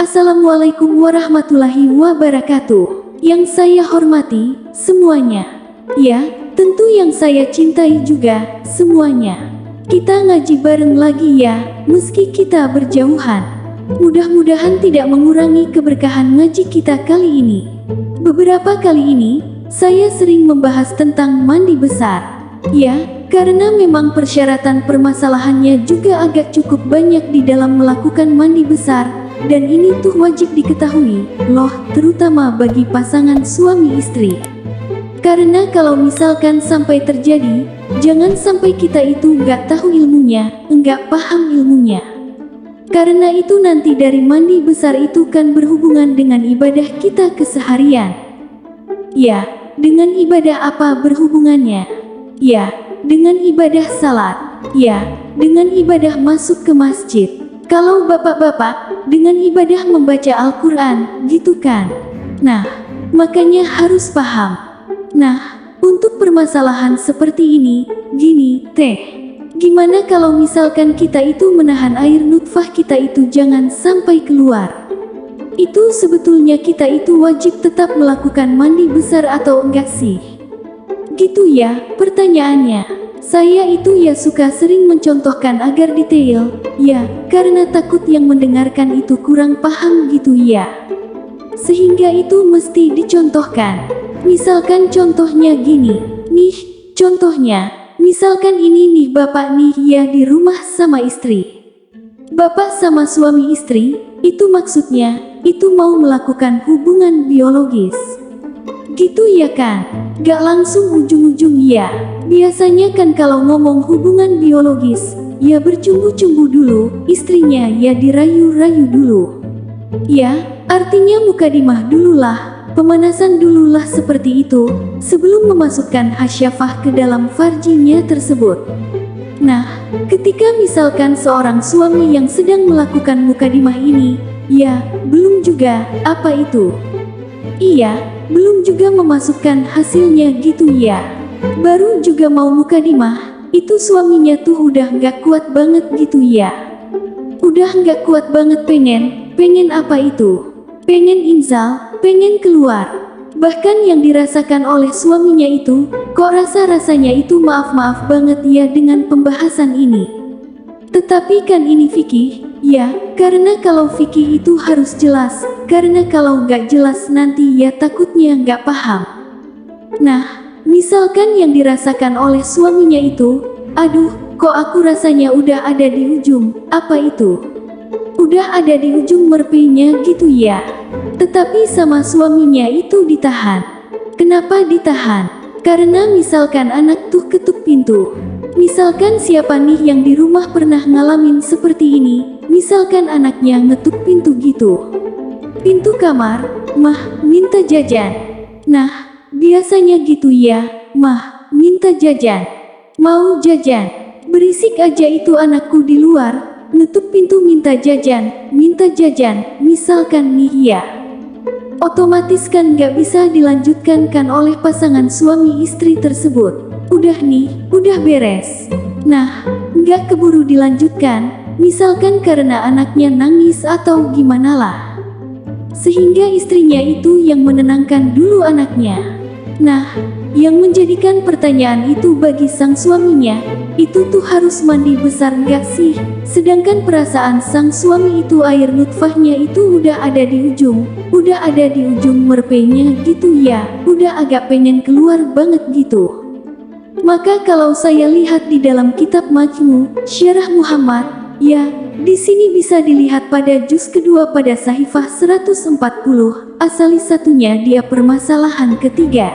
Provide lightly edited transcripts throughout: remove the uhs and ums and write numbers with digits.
Assalamualaikum warahmatullahi wabarakatuh. Yang saya hormati, semuanya. Ya, tentu yang saya cintai juga, semuanya. Kita ngaji bareng lagi ya, meski kita berjauhan. Mudah-mudahan tidak mengurangi keberkahan ngaji kita kali ini. Beberapa kali ini, saya sering membahas tentang mandi besar. Ya, karena memang persyaratan permasalahannya juga agak cukup banyak di dalam melakukan mandi besar. Dan ini tuh wajib diketahui, loh, terutama bagi pasangan suami istri. Karena kalau misalkan sampai terjadi, jangan sampai kita itu nggak tahu ilmunya, nggak paham ilmunya. Karena itu nanti dari mandi besar itu kan berhubungan dengan ibadah kita keseharian. Ya, dengan ibadah apa berhubungannya? Ya, dengan ibadah salat. Ya, dengan ibadah masuk ke masjid. Kalau bapak-bapak, dengan ibadah membaca Al-Quran, gitu kan? Nah, makanya harus paham. Nah, untuk permasalahan seperti ini, gini, gimana kalau misalkan kita itu menahan air nutfah kita itu jangan sampai keluar? Itu sebetulnya kita itu wajib tetap melakukan mandi besar atau enggak sih? Gitu ya, pertanyaannya. Saya itu ya suka sering mencontohkan agar detail, ya, karena takut yang mendengarkan itu kurang paham gitu ya. Sehingga itu mesti dicontohkan. Misalkan contohnya gini, nih, contohnya, misalkan ini nih bapak nih ya di rumah sama istri. Bapak sama suami istri, itu maksudnya, itu mau melakukan hubungan biologis. Gitu ya kan? Gak langsung ujung-ujung ya. Biasanya kan kalau ngomong hubungan biologis, ya bercumbu-cumbu dulu, istrinya ya dirayu-rayu dulu. Ya, artinya mukadimah dululah, pemanasan dululah seperti itu, sebelum memasukkan hasyafah ke dalam farjinya tersebut. Nah, ketika misalkan seorang suami yang sedang melakukan mukadimah ini, ya, belum juga, apa itu? Iya, belum juga memasukkan hasilnya gitu ya. Baru juga mau mukadimah, itu suaminya tuh udah gak kuat banget gitu ya. Udah gak kuat banget pengen apa itu? Pengen inzal, pengen keluar. Bahkan yang dirasakan oleh suaminya itu, kok rasanya itu maaf banget ya dengan pembahasan ini. Tetapi kan ini fikih, ya, karena kalau fikih itu harus jelas, karena kalau gak jelas nanti ya takutnya gak paham. Nah, misalkan yang dirasakan oleh suaminya itu, aduh, kok aku rasanya udah ada di ujung, apa itu? Udah ada di ujung merpenya gitu ya. Tetapi sama suaminya itu ditahan. Kenapa ditahan? Karena misalkan anak tuh ketuk pintu. Misalkan siapa nih yang di rumah pernah ngalamin seperti ini, misalkan anaknya ngetuk pintu gitu. Pintu kamar, mah, minta jajan. Nah, biasanya gitu ya, mah, minta jajan. Mau jajan. Berisik aja itu anakku di luar, nutup pintu minta jajan, misalkan nih ya. Otomatis kan gak bisa dilanjutkan kan oleh pasangan suami istri tersebut. Udah nih, udah beres. Nah, gak keburu dilanjutkan, misalkan karena anaknya nangis atau gimana lah. Sehingga istrinya itu yang menenangkan dulu anaknya. Nah, yang menjadikan pertanyaan itu bagi sang suaminya, itu tuh harus mandi besar gak sih? Sedangkan perasaan sang suami itu air nutfahnya itu udah ada di ujung merpenya gitu ya, udah agak pengen keluar banget gitu. Maka kalau saya lihat di dalam kitab Majmu' Syarah Muhammad, ya, di sini bisa dilihat pada juz kedua pada sahifah 140, asali satunya dia permasalahan ketiga.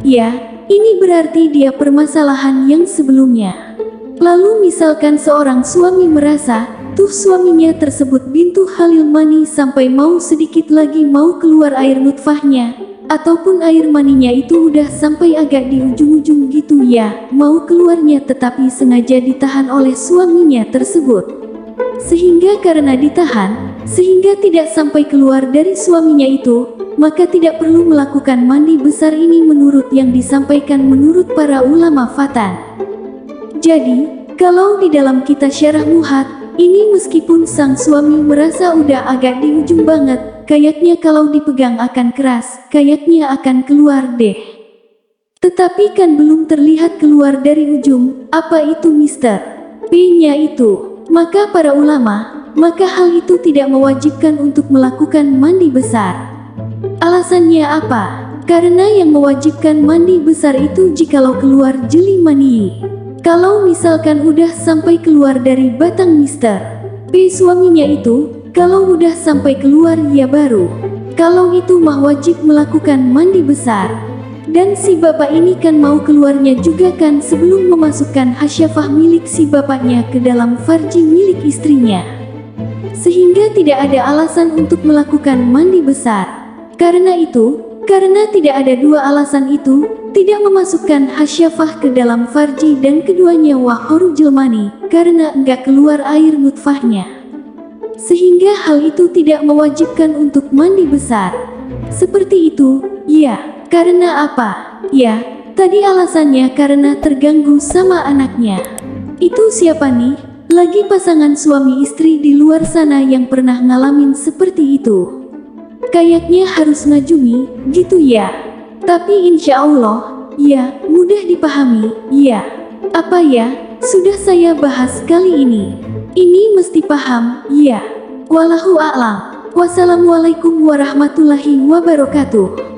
Ya, ini berarti dia permasalahan yang sebelumnya. Lalu misalkan seorang suami merasa, tuh suaminya tersebut bintu halil mani sampai mau sedikit lagi mau keluar air nutfahnya, ataupun air maninya itu udah sampai agak di ujung-ujung gitu ya, mau keluarnya tetapi sengaja ditahan oleh suaminya tersebut. Sehingga karena ditahan, sehingga tidak sampai keluar dari suaminya itu, maka tidak perlu melakukan mandi besar ini menurut yang disampaikan menurut para ulama fatan. Jadi, kalau di dalam kitab Syarah Muhammad, Ini meskipun sang suami merasa udah agak di ujung banget, kayaknya kalau dipegang akan keras, kayaknya akan keluar deh. Tetapi kan belum terlihat keluar dari ujung, apa itu Mister P-nya itu? Maka para ulama, maka hal itu tidak mewajibkan untuk melakukan mandi besar. Alasannya apa? Karena yang mewajibkan mandi besar itu jikalau keluar jeli mani. Kalau misalkan udah sampai keluar dari batang Mister P suaminya itu, kalau udah sampai keluar ya baru. Kalau itu mah wajib melakukan mandi besar. Dan si bapak ini kan mau keluarnya juga kan sebelum memasukkan hasyafah milik si bapaknya ke dalam farji milik istrinya. Sehingga tidak ada alasan untuk melakukan mandi besar. Karena tidak ada dua alasan itu, tidak memasukkan hasyafah ke dalam farji dan keduanya wahoru jelmani, karena enggak keluar air nutfahnya. Sehingga hal itu tidak mewajibkan untuk mandi besar. Seperti itu, ya. Karena apa? Ya, tadi alasannya karena terganggu sama anaknya. Itu siapa nih? Lagi pasangan suami istri di luar sana yang pernah ngalamin seperti itu. Kayaknya harus ngajumi, gitu ya. Tapi insya Allah, ya, mudah dipahami, ya. Apa ya, sudah saya bahas kali ini. Ini mesti paham, ya. Wallahu a'lam. Wassalamualaikum warahmatullahi wabarakatuh.